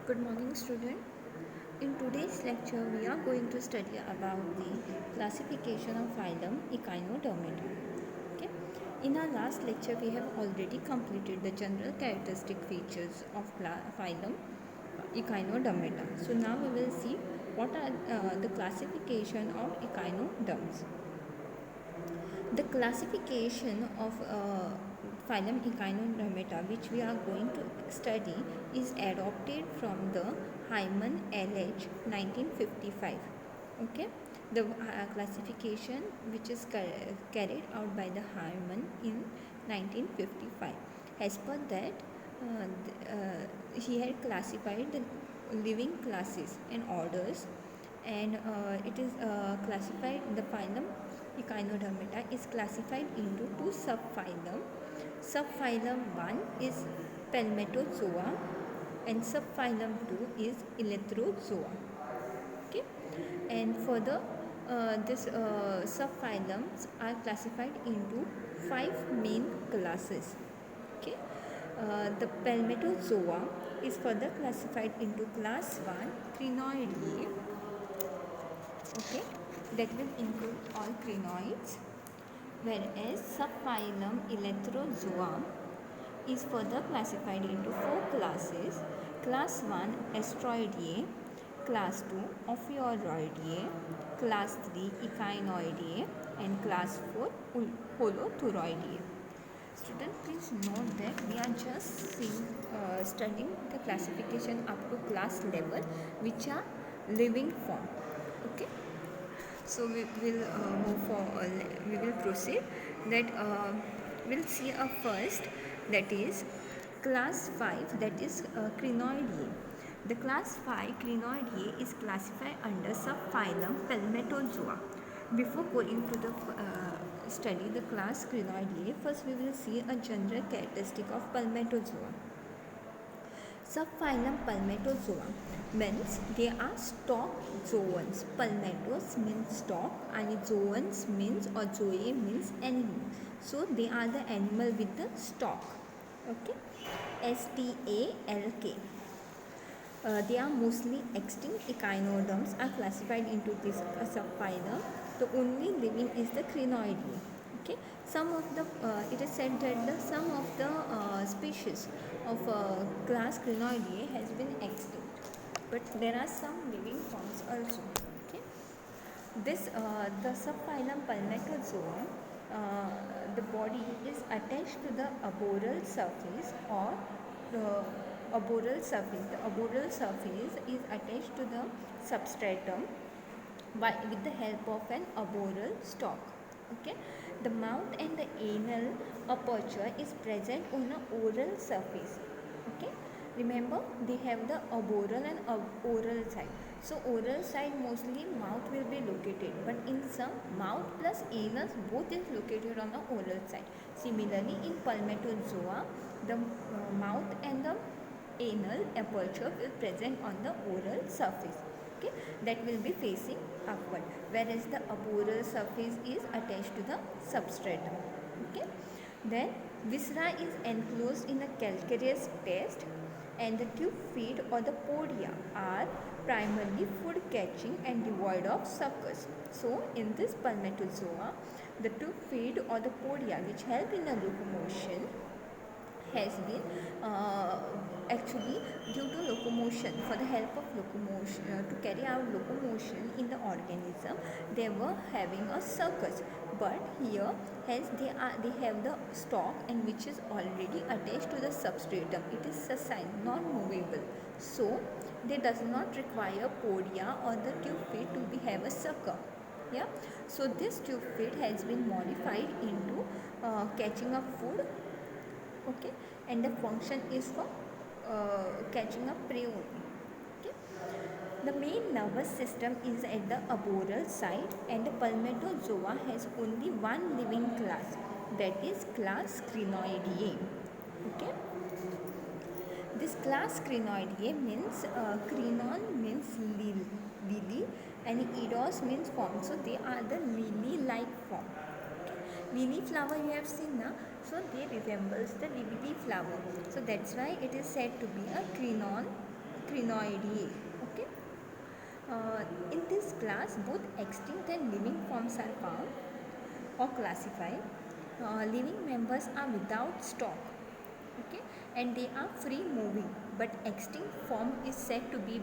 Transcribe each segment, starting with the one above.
Good morning, student. In today's lecture, we are going to study about the classification of phylum Echinodermata. Okay. In our last lecture, we have already completed the general characteristic features of phylum Echinodermata. So now we will see what are the classification of echinoderms. The classification of phylum Echinodermata, which we are going to study, is adopted from the Hyman LH 1955. Okay, the classification which is carried out by the Hyman in 1955. As per that, he had classified the living classes and orders, and it is classified. The phylum Echinodermata is classified into two subphylum. Subphylum 1 is Palmatozoa and subphylum 2 is Elythrozoa. Okay, and further this subphylums are classified into 5 main classes. Okay, the Palmatozoa is further classified into class 1 Crinoideae. Okay, that will include all crinoids, whereas subphylum Elythrozoa is further classified into 4 classes: class 1 Astroideae, class 2 Ophiuroideae, class 3 Echinoideae, and class 4 Holothuroideae. Student, please note that we are just studying the classification up to class level, which are living form. Okay, so we will move forward. We will proceed. That we'll see a first, that is class 5, that is Crinoideae. The class 5 Crinoideae is classified under subphylum Palmatozoa. Before going to the study the class Crinoideae, first we will see a general characteristic of Palmatozoa. Subphylum Palmatozoa means they are stalked zoans. Palmatos means stalk and zoans means, or zoe means animal. So they are the animal with the stalk. Okay, STALK. They are mostly extinct echinoderms are classified into this subphylum. The only living is the Crinoideae. Okay, some of the it is said that some of the species of class Crinoideae has been extinct, but there are some living forms also. Okay, this the subphylum Palmatozoa, the body is attached to the arboreal surface, or the arboreal surface. The arboreal surface is attached to the substratum with the help of an arboreal stalk. Okay, the mouth and the anal aperture is present on an oral surface. Okay, remember they have the arboreal and oral side. So oral side mostly mouth will be located, but in some mouth plus anus both is located on the oral side. Similarly, in Palmatozoa, the mouth and the anal aperture will present on the oral surface. Okay, that will be facing upward, whereas the arboreal surface is attached to the substratum. Okay, then viscera is enclosed in a calcareous test, and the tube feet or the podia are primarily food catching and devoid of suckers. So in this Palmatozoa, the tube feet or the podia, which help in the locomotion, has been actually due to locomotion. For the help of locomotion, to carry out locomotion in the organism, they were having a suckers, but here hence they have the stalk, and which is already attached to the substratum. It is sessile, non movable, so they does not require podia or the tube feet to have a sucker. Yeah, so this tube feet has been modified into catching of food. Okay, and the function is for catching up prey only. Okay, the main nervous system is at the arboreal side, and the Palmatozoa has only one living class, that is class Crinoideae. Okay, this class Crinoideae means crinon means lily and eidos means form, so they are the lily like form. Lily flower you have seen now, so they resembles the lily flower, so that's why it is said to be a crinon Crinoideae. Okay. In this class, both extinct and living forms are found or classified. Living members are without stock, okay, and they are free moving. But extinct form is said to be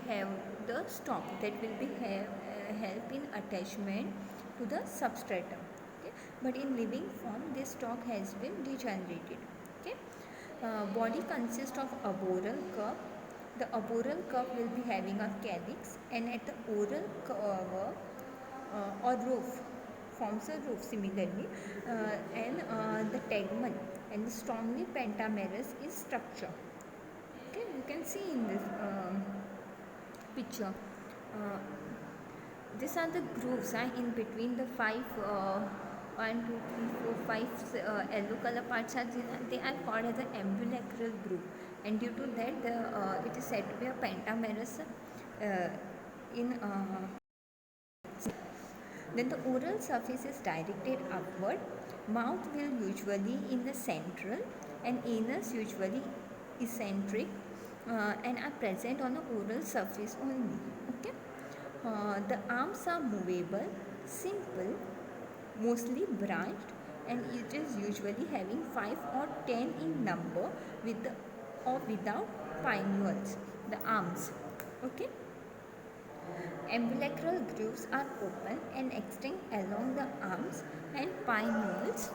have the stock that will be help in attachment to the substratum. Okay, but in living form, this stock has been degenerated. Okay, body consists of arboreal curve. The arboreal curve will be having a calyx, and at the oral curve or roof forms a roof similarly, and the tegmen and the strongly pentamerous is structure. Okay, you can see in this picture. Uh, these are the grooves in between the five. 1, 2, 3, 4, 5 yellow color parts are there. They are called as an ambulacral groove, and due to that, it is said to be a pentamerous in then the oral surface is directed upward. Mouth will usually in the central and anus usually eccentric, and are present on the oral surface only. Okay. The arms are movable, simple, mostly branched, and it is usually having 5 or 10 in number with the or without pinnules. The arms. Okay. Ambulacral grooves are open and extend along the arms and pinnules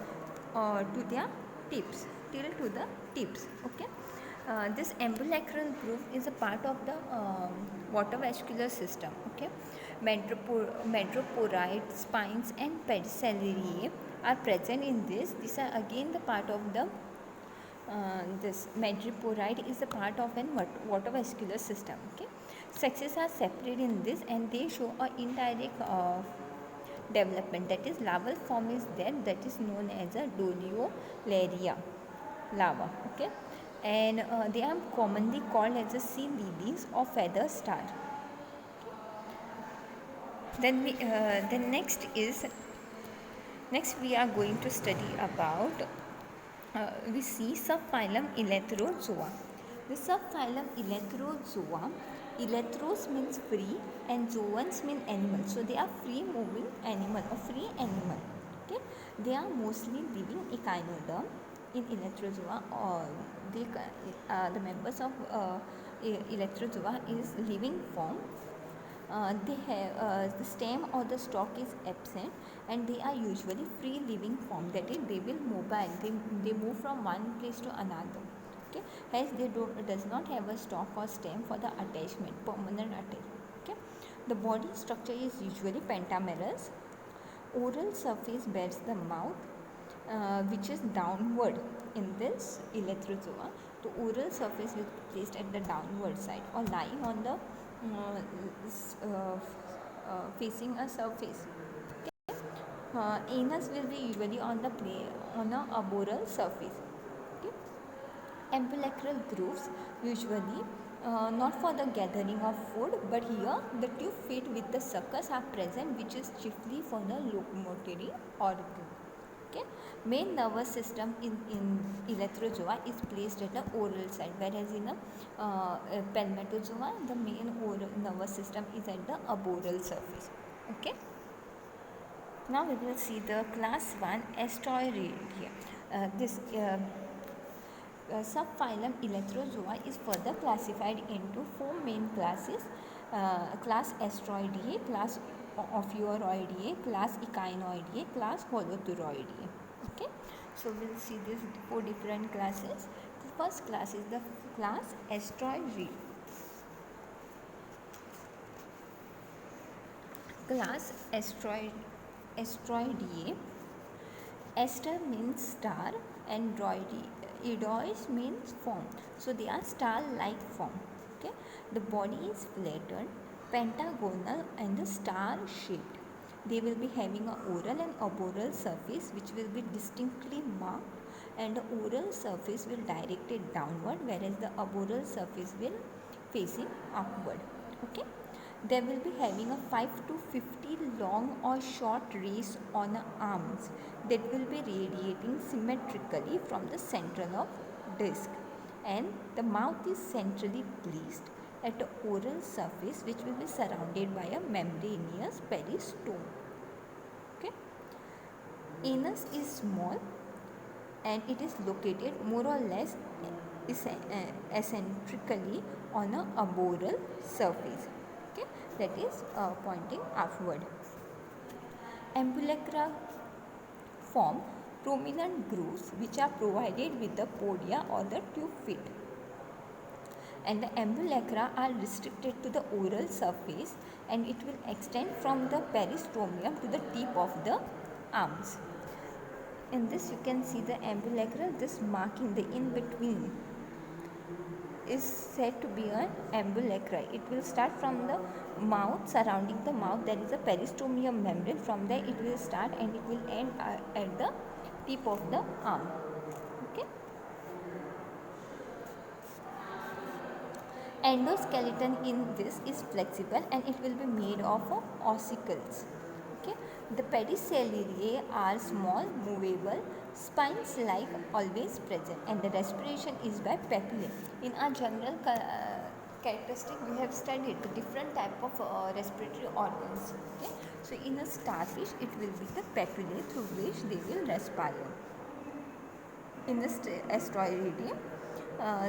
to their tips, till to the tips. Okay. This ambulacral groove is a part of the water vascular system. Okay. Madreporoid spines and pedicellariae are present in this. These are again the part of the this madreporoid is a part of an water vascular system. Okay, sexes are separate in this, and they show a indirect development. That is, larval form is there, that is known as a doliolaria larva. Okay, and they are commonly called as the sea lilies or feather star. Then next we are going to study about we see subphylum Elatherozoa. The subphylum Elatherozoa, Elatheros means free and zoans mean animal. So they are free moving animal or free animal. Okay, they are mostly living echinoderm in Elatherozoa, or the members of Elatherozoa is living form. They have the stem or the stalk is absent, and they are usually free living form, that is they will mobile, they move from one place to another. Okay, hence they does not have a stalk or stem for the attachment, permanent attachment. Okay, the body structure is usually pentamerous. Oral surface bears the mouth, which is downward in this Elatherozoa. The oral surface is placed at the downward side or lying on the facing a surface. Okay. Anus will be usually on the on a arboreal surface. Okay. Ambulacral grooves usually not for the gathering of food, but here the tube feet with the suckers are present, which is chiefly for the locomotory organ. Okay. Main nervous system in Elatherozoa is placed at the oral side, whereas in Palmatozoa the main oral nervous system is at the arboreal surface. Okay. Now we will see the class 1 Asteroidea. This subphylum Elatherozoa is further classified into 4 main classes: class Asteroideae, class Ophiuroideae, class Echinoideae, class Holothuroideae. Okay, so we'll see these 4 different classes. The first class is the class Asteroideae. Class Asteroideae. Aster means star and droideois means form. So they are star-like form. Okay, the body is flattened, pentagonal, and the star-shaped. They will be having a oral and arboreal surface, which will be distinctly marked, and the oral surface will direct it downward, whereas the arboreal surface will facing upward. Okay, they will be having a 5 to 50 long or short rays on the arms that will be radiating symmetrically from the central of disc, and the mouth is centrally placed at the oral surface, which will be surrounded by a membranous peristome. Okay. Anus is small and it is located more or less eccentrically on a aboral surface. Okay, that is pointing upward. Ambulacra form prominent grooves which are provided with the podia or the tube feet, and the ambulacra are restricted to the oral surface and it will extend from the peristomium to the tip of the arms. In this you can see the ambulacra, this marking, the in between is said to be an ambulacra. It will start from the mouth, surrounding the mouth there is a peristomium membrane, from there it will start and it will end at the tip of the arm. Okay. Endoskeleton in this is flexible and it will be made of ossicles. Okay. The pedicellariae are small, movable, spines like always present, and the respiration is by papillae. In our general characteristic, we have studied the different type of respiratory organs. Okay. So in a starfish, it will be the papillae through which they will respire. In the asteroidium,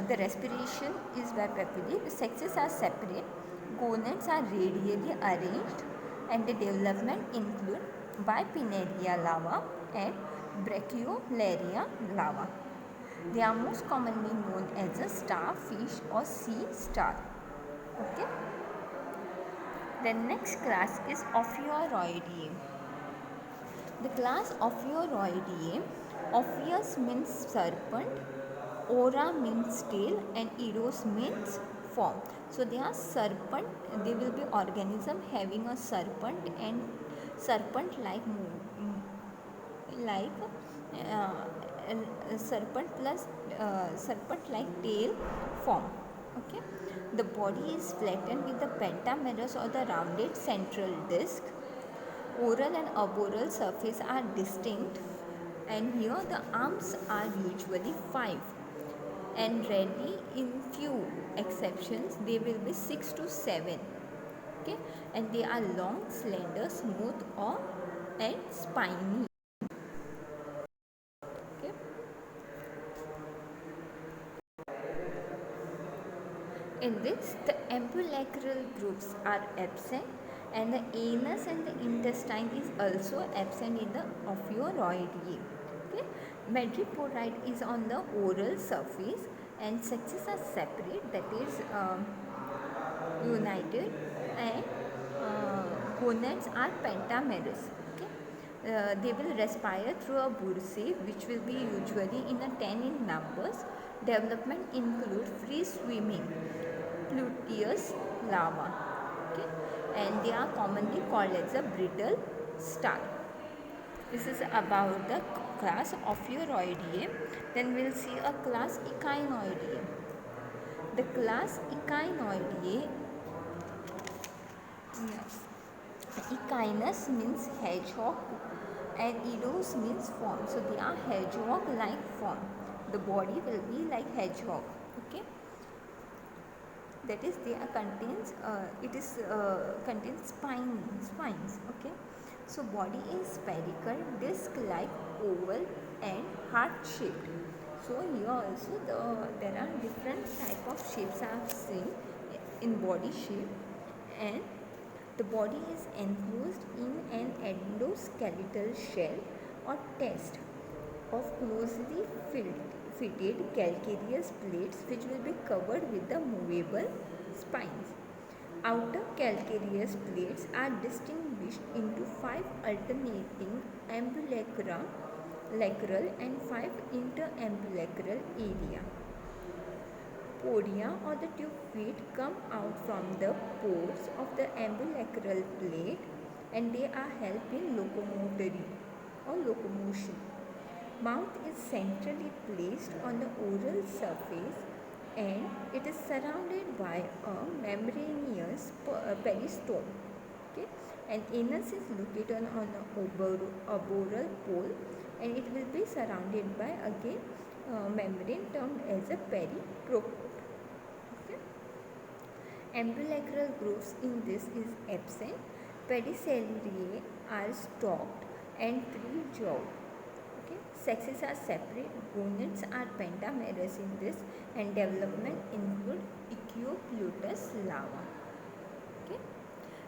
the respiration is by papillae. The sexes are separate, gonads are radially arranged, and the development include bipinnaria larva and Brachyolaria larva. They are most commonly known as a starfish or sea star. Okay. The next class is Ophiuroideae. The class Ophiuroideae, Ophius means serpent, Ora means tail, and Eidos means form. So they are serpent, they will be organism having a serpent and serpent like serpent plus serpent like tail form. Okay. The body is flattened with the pentamerous or the rounded central disc. Oral and aboral surface are distinct, and here the arms are usually 5, and rarely, in few exceptions, they will be 6 to 7. Okay, and they are long, slender, smooth, or and spiny. Okay. In this, the ambulacral grooves are absent, and the anus and the intestine is also absent in the Ophiuroideae. Okay. Madreporoid is on the oral surface, and sexes are separate, that is united, and gonads are pentamerous. Okay. They will respire through a bursae, which will be usually in a 10 in numbers. Development include free swimming Pluteus larva. Okay. And they are commonly called as a brittle star. This is about the class Ophiuroideae. Then we'll see a class Echinoideae. The class Echinoideae, Echinus means hedgehog and Eidos means form. So they are hedgehog like form. The body will be like hedgehog. Okay. That is, they are contains contains spines. Okay. So body is spherical, disc like, oval, and heart shaped. So here also there are different type of shapes I have seen in body shape, and the body is enclosed in an endoskeletal shell or test of closely fitted calcareous plates which will be covered with the movable spines. Outer calcareous plates are distinguished into 5 alternating ambulacra, lateral, and 5 interambulacral area. Podia or the tube feet come out from the pores of the ambulacral plate, and they are help in locomotion. Mouth is centrally placed on the oral surface, and it is surrounded by a membranous peristome. Okay. And anus is located on the aboral pole, and it will be surrounded by again membrane termed as a periprocode. Okay. Ambulacral grooves in this is absent. Pedicellariae are stalked and pre-jawed. Okay. Sexes are separate. Gonads are pentamerous in this, and development include Echoplutus larva. Okay.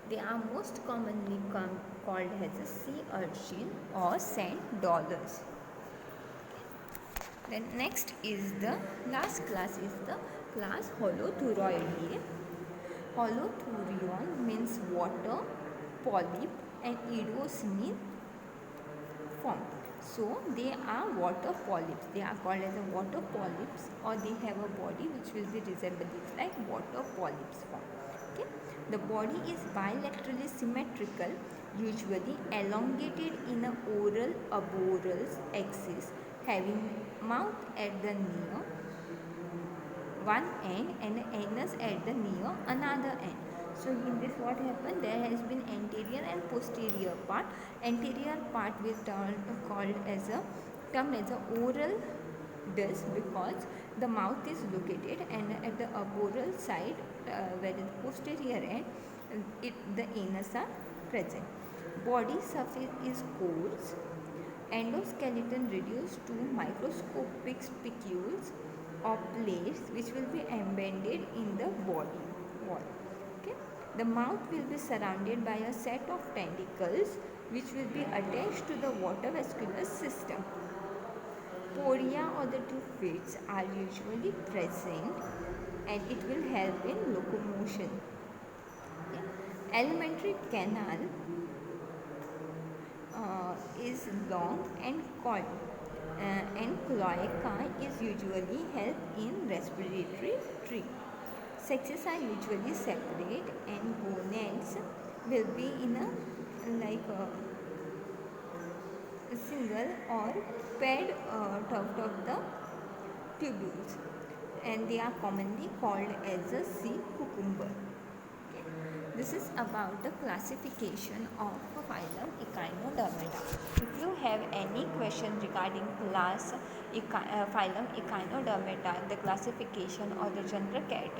They are most commonly called as a sea urchin or sand dollars. Then next is the last class is the class Holothuriidae. Holothurion means water, polyp, and eidos mean form. So they are water polyps. They are called as a water polyps, or they have a body which will be resembled like water polyps form. Okay. The body is bilaterally symmetrical, usually elongated in a oral arboreal axis, having mouth at the near one end and anus at the near another end. So in this what happened, there has been anterior and posterior part. Anterior part will called as a termed as a oral disc because the mouth is located, and at the arboreal side where the posterior end the anus are present. Body surface is coarse, endoskeleton reduced to microscopic spicules or plates which will be embedded in the body wall. Okay. The mouth will be surrounded by a set of tentacles which will be attached to the water vascular system. Poria or the two fins are usually present, and it will help in locomotion. Okay. Alimentary canal is long and coiled, and cloaca is usually help in respiratory tree. Sexes are usually separate, and gonads will be in a single or paired top of the tubules, and they are commonly called as a sea cucumber. This is about the classification of phylum Echinodermata. If you have any question regarding phylum Echinodermata, the classification or the general character